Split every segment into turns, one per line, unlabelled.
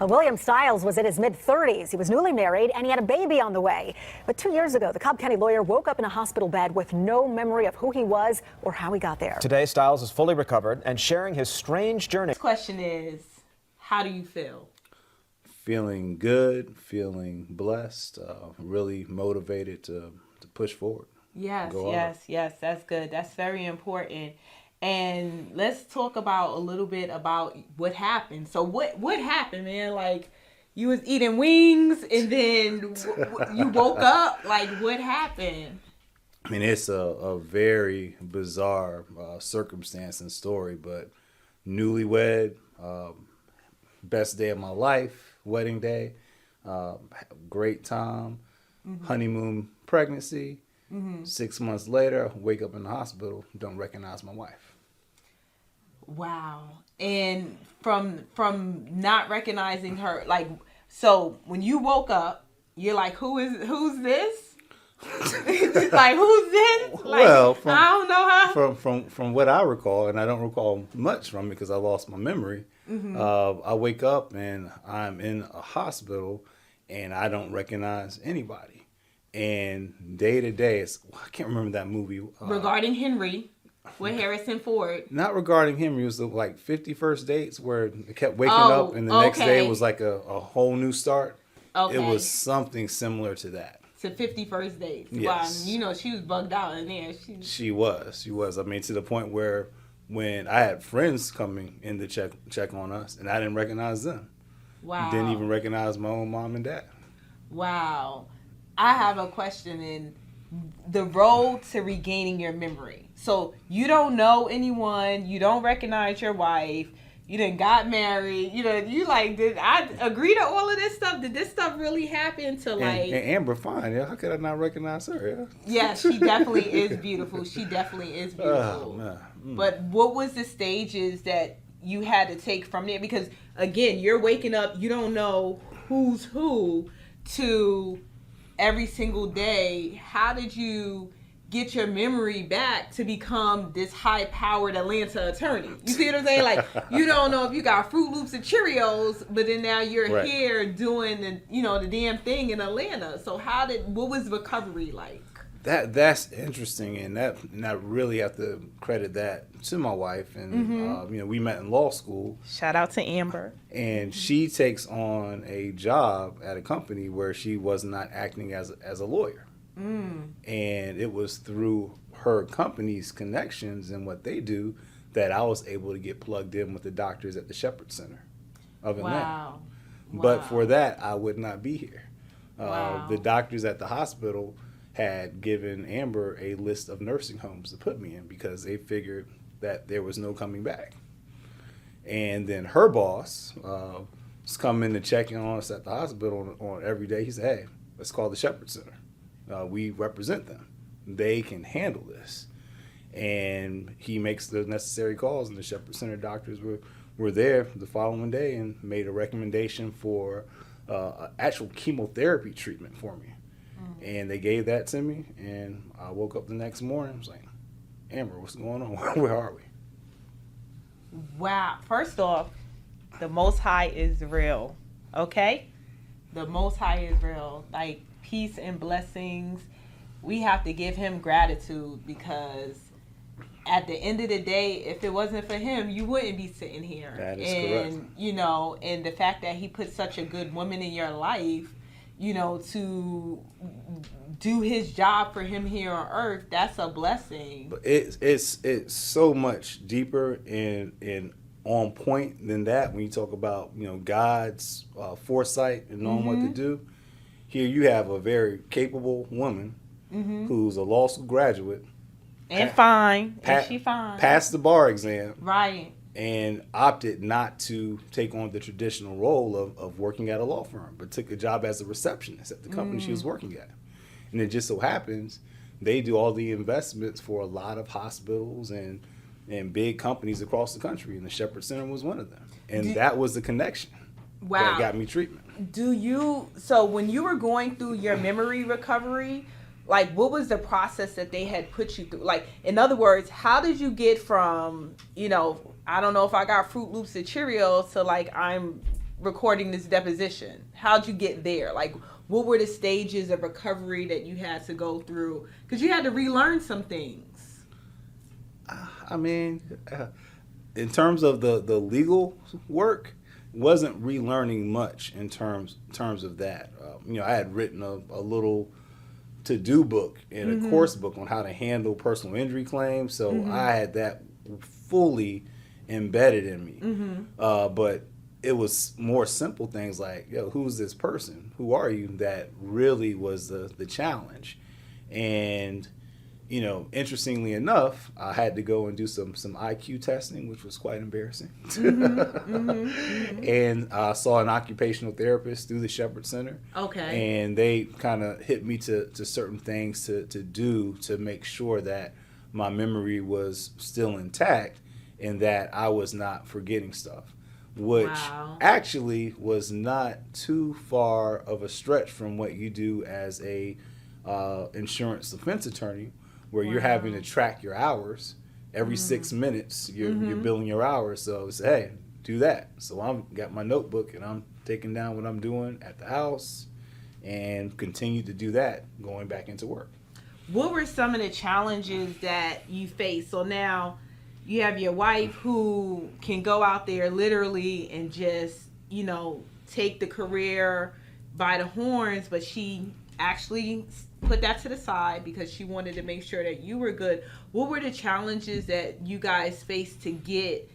William Stiles was in his mid-30s. He was newly married and he had a baby on the way. But 2 years ago, the Cobb County lawyer woke up in a hospital bed with no memory of who he was or how he got there.
Today, Stiles is fully recovered and sharing his strange journey.
The question is, how do you feel?
Feeling good, feeling blessed, really motivated to push forward.
Yes, that's good. That's very important. And let's talk about a little bit about what happened. So what happened, man? Like, you was eating wings and then you woke up. Like, what happened?
I mean, it's a very bizarre circumstance and story, but newlywed, best day of my life, wedding day, great time, honeymoon pregnancy. 6 months later, wake up in the hospital, don't recognize my wife.
Wow. And from not recognizing her, like, so when you woke up, you're like, who's this? Like, who's this? Like,
well,
I don't know how.
From what I recall, and I don't recall much from it because I lost my memory, I wake up and I'm in a hospital and I don't recognize anybody. And day to day, I can't remember that movie.
Regarding Henry. With Harrison Ford.
Not regarding him. It was like 50 First Dates where it kept waking up and the next day was like a whole new start.
Okay.
It was something similar to that.
To 50 First Dates.
Yes.
Wow. You know, she was bugged out in there.
She was. I mean, to the point where when I had friends coming in to check on us and I didn't recognize them.
Wow.
Didn't even recognize my own mom and dad.
Wow. I have a question in the road to regaining your memory. So you don't know anyone, you don't recognize your wife, you done got married, you like, did I agree to all of this stuff? Did this stuff really happen to like...
And Amber, fine, yeah. How could I not recognize her?
Yeah, she definitely is beautiful. She definitely is beautiful.
Oh, man.
But what was the stages that you had to take from there? Because again, you're waking up, you don't know who's who to every single day. How did you get your memory back to become this high-powered Atlanta attorney? You see what I'm saying? Like, you don't know if you got Fruit Loops and Cheerios, but then now you're here doing the damn thing in Atlanta. So what was recovery like?
That's interesting, and I really have to credit that to my wife. And we met in law school.
Shout out to Amber.
And she takes on a job at a company where she was not acting as a lawyer. And it was through her company's connections and what they do that I was able to get plugged in with the doctors at the Shepherd Center of Atlanta.
Wow.
But for that, I would not be here. The doctors at the hospital had given Amber a list of nursing homes to put me in because they figured that there was no coming back. And then her boss was coming to check in on us at the hospital on every day. He said, hey, let's call the Shepherd Center. We represent them. They can handle this. And he makes the necessary calls, and the Shepherd Center doctors were there the following day and made a recommendation for actual chemotherapy treatment for me. And they gave that to me, and I woke up the next morning. I was like, Amber, what's going on? Where are we?
Wow. First off, the Most High is real, okay? The Most High is real. Like, peace and blessings. We have to give him gratitude because at the end of the day, if it wasn't for him, you wouldn't be sitting here.
That is correct.
And the fact that he put such a good woman in your life, to do his job for him here on earth, that's a blessing.
But it's so much deeper and on point than that when you talk about, God's foresight and knowing what to do. Here you have a very capable woman who's a law school graduate.
And fine. And she fine.
Passed the bar exam.
Right.
And opted not to take on the traditional role of working at a law firm, but took a job as a receptionist at the company she was working at. And it just so happens they do all the investments for a lot of hospitals and big companies across the country, and the Shepherd Center was one of them. And that was the connection that got me treatment.
So when you were going through your memory recovery, like, what was the process that they had put you through? Like, in other words, how did you get from, I don't know if I got Fruit Loops and Cheerios to, like, I'm recording this deposition? How'd you get there? Like, what were the stages of recovery that you had to go through? Because you had to relearn some things.
I mean, in terms of the legal work, wasn't relearning much in terms of that. I had written a little to-do book and a course book on how to handle personal injury claims, so I had that fully embedded in me. But it was more simple things like, who's this person? Who are you? That really was the challenge. And interestingly enough, I had to go and do some IQ testing, which was quite embarrassing. And I saw an occupational therapist through the Shepherd Center.
Okay.
And they kind of hit me to certain things to do to make sure that my memory was still intact and that I was not forgetting stuff, which actually was not too far of a stretch from what you do as a insurance defense attorney, where you're having to track your hours every 6 minutes. You're billing your hours. So say, hey, do that. So I've got my notebook and I'm taking down what I'm doing at the house and continue to do that going back into work.
What were some of the challenges that you faced? So now you have your wife who can go out there literally and just, take the career by the horns, but she actually put that to the side because she wanted to make sure that you were good. What were the challenges that you guys faced to get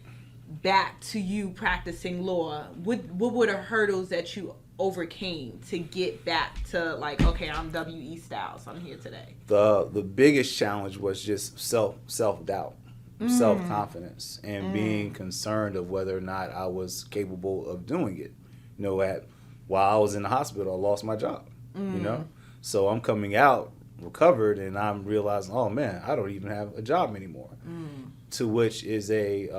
back to you practicing law? What were the hurdles that you overcame to get back to, like, okay, I'm W.E. Stiles, I'm here today?
The biggest challenge was just self-doubt, self-confidence, and being concerned of whether or not I was capable of doing it. While I was in the hospital, I lost my job, So I'm coming out recovered and I'm realizing, oh man, I don't even have a job anymore. To which is a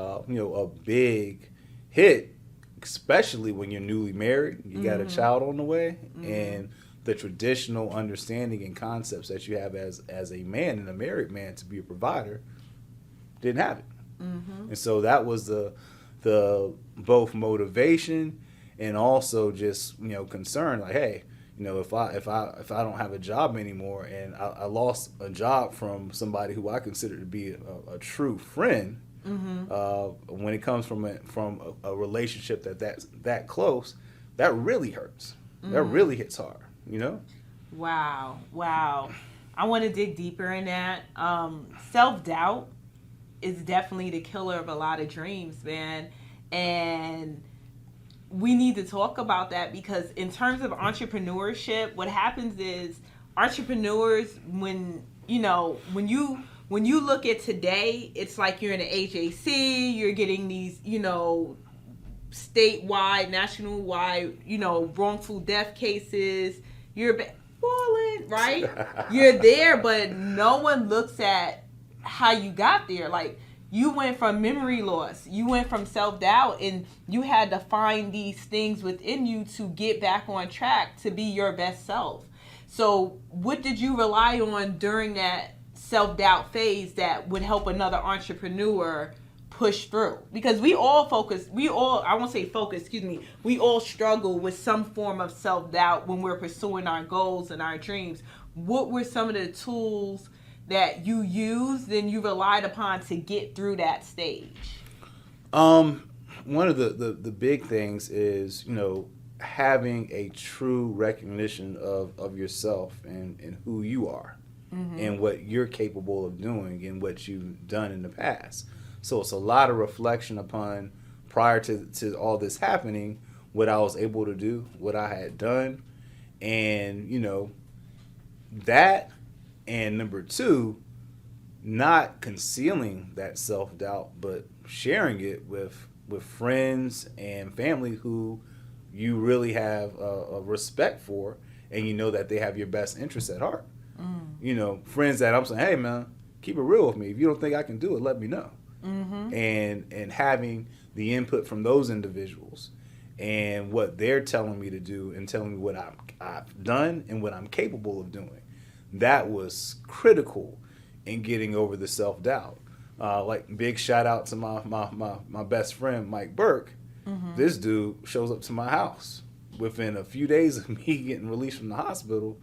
big hit, especially when you're newly married, you got a child on the way, and the traditional understanding and concepts that you have as a man and a married man to be a provider didn't have it. And so that was the both motivation and also just concern, like, hey, if I don't have a job anymore, and I lost a job from somebody who I consider to be a true friend, when it comes from a relationship that's that close, that really hurts. That really hits hard,
Wow. I want to dig deeper in that. Self-doubt is definitely the killer of a lot of dreams, man. And we need to talk about that because in terms of entrepreneurship, what happens is entrepreneurs, when you look at today, it's like you're in an AJC, you're getting these, statewide, national-wide, wrongful death cases. You're balling, right? You're there, but no one looks at how you got there. Like, you went from memory loss, you went from self-doubt, and you had to find these things within you to get back on track to be your best self. So what did you rely on during that self-doubt phase that would help another entrepreneur push through? Because we all struggle with some form of self-doubt when we're pursuing our goals and our dreams. What were some of the tools that you used and you relied upon to get through that stage?
One of the big things is, having a true recognition of yourself and who you are and what you're capable of doing and what you've done in the past. So it's a lot of reflection upon, prior to all this happening, what I was able to do, what I had done, and, that. And number two, not concealing that self-doubt, but sharing it with friends and family who you really have a respect for, and that they have your best interests at heart. Friends that I'm saying, hey man, keep it real with me. If you don't think I can do it, let me know. And having the input from those individuals and what they're telling me to do and telling me what I've done and what I'm capable of doing. That was critical in getting over the self-doubt. Like, big shout out to my best friend, Mike Burke. This dude shows up to my house within a few days of me getting released from the hospital.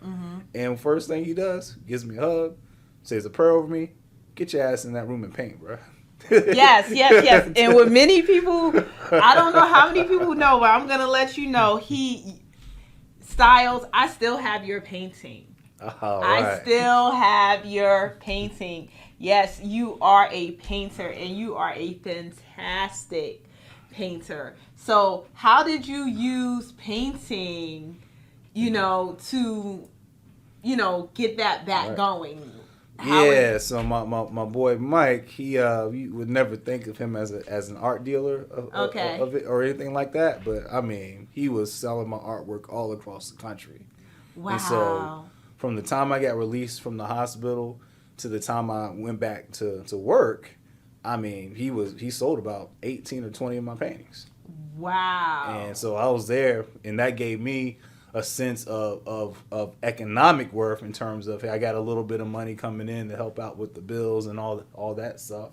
And first thing he does, gives me a hug, says a prayer over me, get your ass in that room and paint, bro.
Yes. And with many people, I don't know how many people know, but I'm going to let you know, Stiles, I still have your painting. I still have your painting. Yes, you are a painter, and you are a fantastic painter. So how did you use painting, to, get that back going?
So my boy Mike, you would never think of him as an art dealer of it or anything like that. But I mean, he was selling my artwork all across the country.
Wow.
And so from the time I got released from the hospital to the time I went back to work, I mean, he sold about 18 or 20 of my paintings.
Wow.
And so I was there, and that gave me a sense of economic worth in terms of, hey, I got a little bit of money coming in to help out with the bills and all that stuff,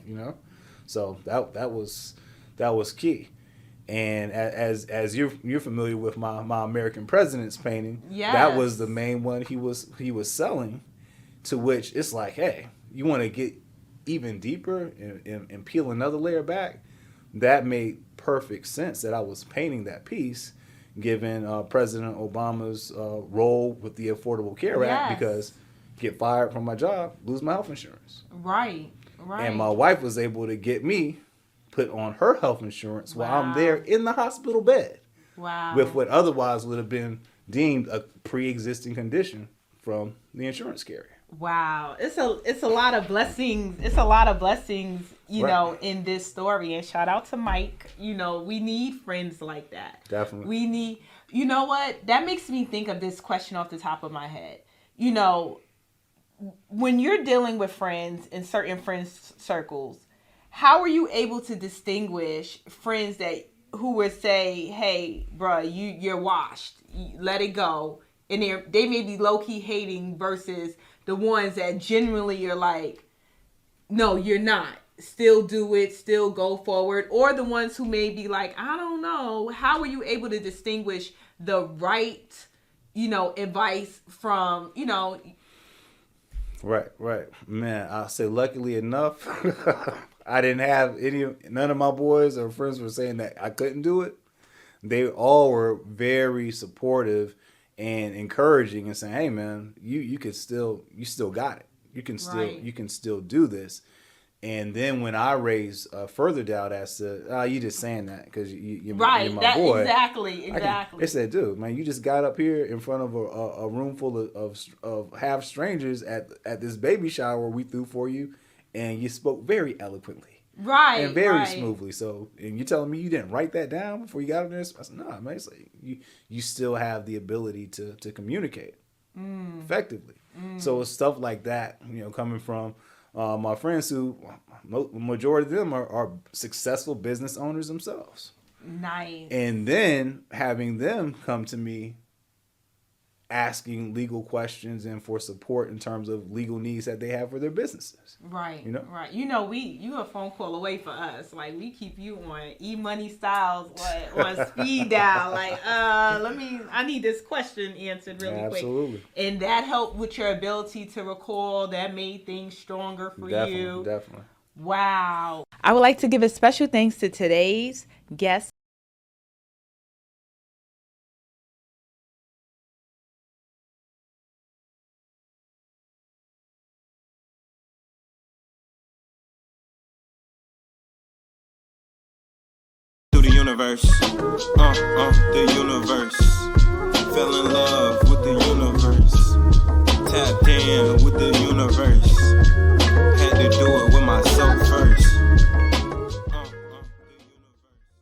So that was key. And as you're familiar with my American President's painting, that was the main one he was selling. To which it's like, hey, you want to get even deeper and peel another layer back? That made perfect sense that I was painting that piece, given President Obama's role with the Affordable Care Act, because get fired from my job, lose my health insurance.
Right.
And my wife was able to get me put on her health insurance while I'm there in the hospital bed.
Wow.
With what otherwise would have been deemed a pre-existing condition from the insurance carrier.
Wow. It's a lot of blessings. It's a lot of blessings, in this story. And shout out to Mike. We need friends like that.
Definitely.
We need, what? That makes me think of this question off the top of my head. When you're dealing with friends in certain friends circles, how are you able to distinguish friends who would say, hey, bro, you're washed, let it go, and they may be low-key hating, versus the ones that genuinely are like, no, you're not, still do it, still go forward, or the ones who may be like, I don't know. How are you able to distinguish the right, advice from,
Right. Man, I'll say luckily enough, I didn't have none of my boys or friends were saying that I couldn't do it. They all were very supportive and encouraging and saying, hey man, you still got it. You can still do this. And then when I raised further doubt as to, you just saying that because you're my boy.
Exactly.
They said, dude, man, you just got up here in front of a room full of half strangers at this baby shower we threw for you, and you spoke very eloquently.
Right.
And very smoothly. So, and you're telling me you didn't write that down before you got up there? I said, nah, man, it's like you still have the ability to communicate effectively. So it's stuff like that, coming from my friends who, majority of them are successful business owners themselves.
Nice.
And then having them come to me asking legal questions and for support in terms of legal needs that they have for their businesses.
Right. Right. You a phone call away for us. Like, we keep you on E-Money Styles on speed dial. Like, I need this question answered really quick.
Absolutely.
And that helped with your ability to recall. That made things stronger for you.
Definitely.
Wow. I would like to give a special thanks to today's guest.
The universe, the universe. Fell in love with the universe. Tapped in with the universe.